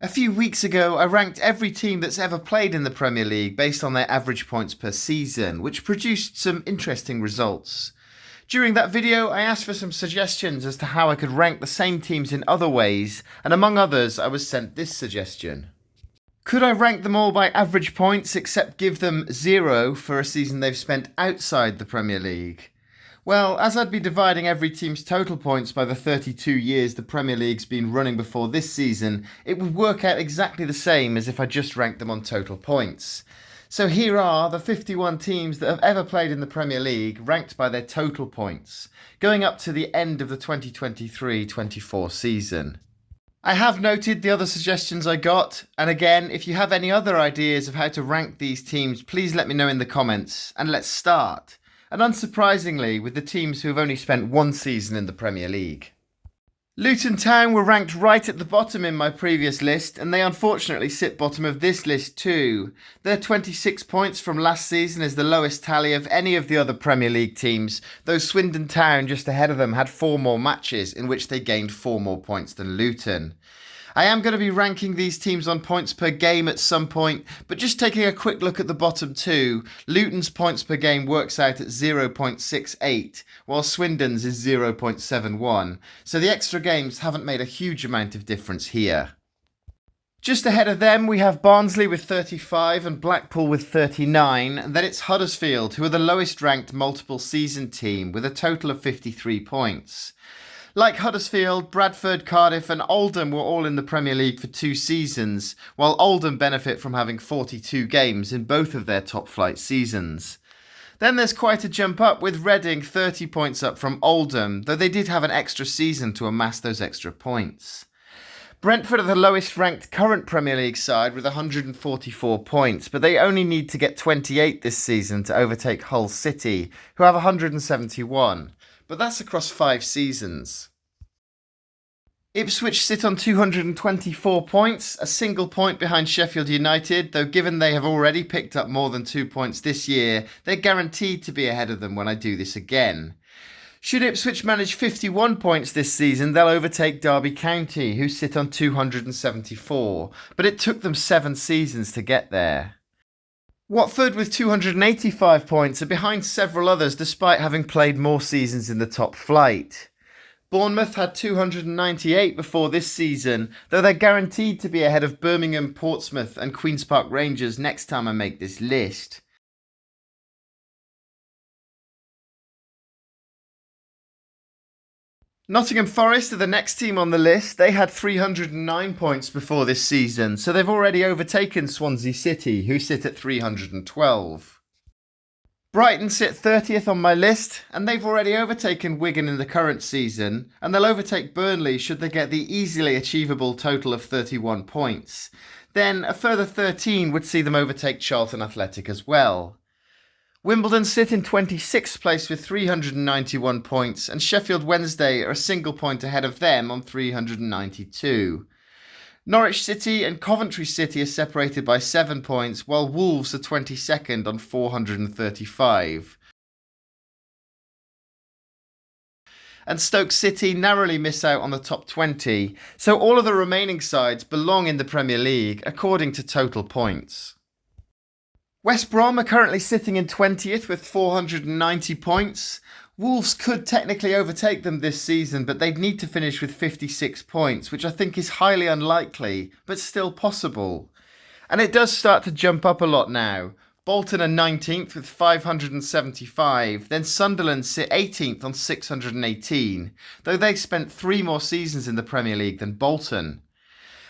A few weeks ago, I ranked every team that's ever played in the Premier League based on their average points per season, which produced some interesting results. During that video, I asked for some suggestions as to how I could rank the same teams in other ways, and among others, I was sent this suggestion. Could I rank them all by average points except give them 0 for a season they've spent outside the Premier League? Well, as I'd be dividing every team's total points by the 32 years the Premier League's been running before this season, it would work out exactly the same as if I just ranked them on total points. So here are the 51 teams that have ever played in the Premier League ranked by their total points, going up to the end of the 2023-24 season. I have noted the other suggestions I got, and again, if you have any other ideas of how to rank these teams, please let me know in the comments, and let's start. And unsurprisingly, with the teams who have only spent one season in the Premier League. Luton Town were ranked right at the bottom in my previous list, and they unfortunately sit bottom of this list too. Their 26 points from last season is the lowest tally of any of the other Premier League teams, though Swindon Town just ahead of them had 4 more matches in which they gained 4 more points than Luton. I am going to be ranking these teams on points per game at some point, but just taking a quick look at the bottom two, Luton's points per game works out at 0.68, while Swindon's is 0.71, so the extra games haven't made a huge amount of difference here. Just ahead of them, we have Barnsley with 35 and Blackpool with 39, and then it's Huddersfield, who are the lowest ranked multiple season team with a total of 53 points. Like Huddersfield, Bradford, Cardiff and Oldham were all in the Premier League for 2 seasons, while Oldham benefit from having 42 games in both of their top flight seasons. Then there's quite a jump up with Reading 30 points up from Oldham, though they did have an extra season to amass those extra points. Brentford are the lowest ranked current Premier League side with 144 points, but they only need to get 28 this season to overtake Hull City, who have 171. But that's across 5 seasons. Ipswich sit on 224 points, a single point behind Sheffield United, though given they have already picked up more than 2 points this year, they're guaranteed to be ahead of them when I do this again. Should Ipswich manage 51 points this season, they'll overtake Derby County, who sit on 274, but it took them 7 seasons to get there. Watford with 285 points are behind several others despite having played more seasons in the top flight. Bournemouth had 298 before this season, though they're guaranteed to be ahead of Birmingham, Portsmouth and Queen's Park Rangers next time I make this list. Nottingham Forest are the next team on the list. They had 309 points before this season, so they've already overtaken Swansea City, who sit at 312. Brighton sit 30th on my list, and they've already overtaken Wigan in the current season, and they'll overtake Burnley should they get the easily achievable total of 31 points. Then a further 13 would see them overtake Charlton Athletic as well. Wimbledon sit in 26th place with 391 points, and Sheffield Wednesday are a single point ahead of them on 392. Norwich City and Coventry City are separated by 7 points, while Wolves are 22nd on 435. And Stoke City narrowly miss out on the top 20, so all of the remaining sides belong in the Premier League according to total points. West Brom are currently sitting in 20th with 490 points. Wolves could technically overtake them this season, but they'd need to finish with 56 points, which I think is highly unlikely, but still possible. And it does start to jump up a lot now. Bolton are 19th with 575, then Sunderland sit 18th on 618, though they've spent 3 more seasons in the Premier League than Bolton.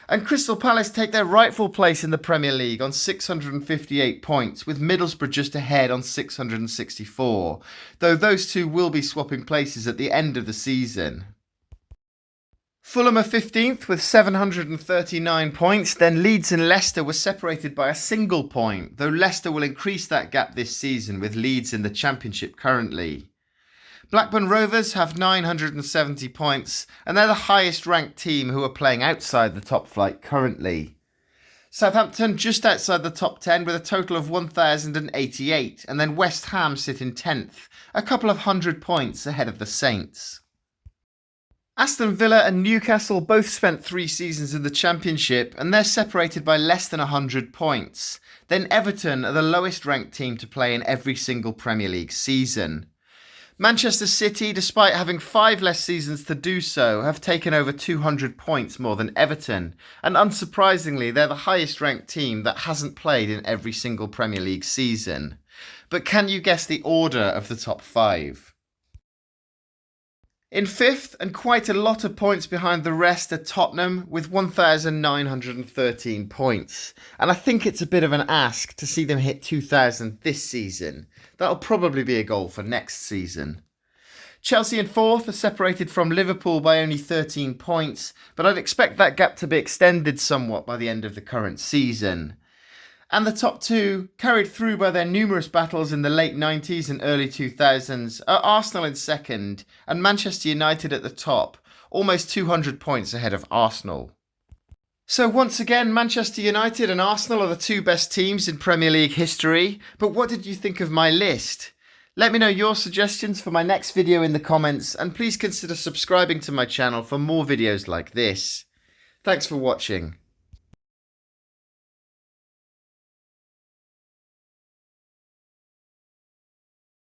And Crystal Palace take their rightful place in the Premier League on 658 points, with Middlesbrough just ahead on 664, though those two will be swapping places at the end of the season. Fulham are 15th with 739 points, then Leeds and Leicester were separated by a single point, though Leicester will increase that gap this season with Leeds in the Championship currently. Blackburn Rovers have 970 points, and they're the highest ranked team who are playing outside the top flight currently. Southampton just outside the top 10 with a total of 1,088, and then West Ham sit in 10th, a couple of 100 points ahead of the Saints. Aston Villa and Newcastle both spent 3 seasons in the Championship and they're separated by less than 100 points. Then Everton are the lowest ranked team to play in every single Premier League season. Manchester City, despite having 5 less seasons to do so, have taken over 200 points more than Everton, and unsurprisingly they're the highest ranked team that hasn't played in every single Premier League season. But can you guess the order of the top 5? In 5th, and quite a lot of points behind the rest, are Tottenham with 1,913 points. And I think it's a bit of an ask to see them hit 2,000 this season. That'll probably be a goal for next season. Chelsea in 4th are separated from Liverpool by only 13 points, but I'd expect that gap to be extended somewhat by the end of the current season. And the top 2, carried through by their numerous battles in the late 90s and early 2000s, are Arsenal in 2nd and Manchester United at the top, almost 200 points ahead of Arsenal. So once again, Manchester United and Arsenal are the 2 best teams in Premier League history, but what did you think of my list? Let me know your suggestions for my next video in the comments, and please consider subscribing to my channel for more videos like this. Thanks for watching.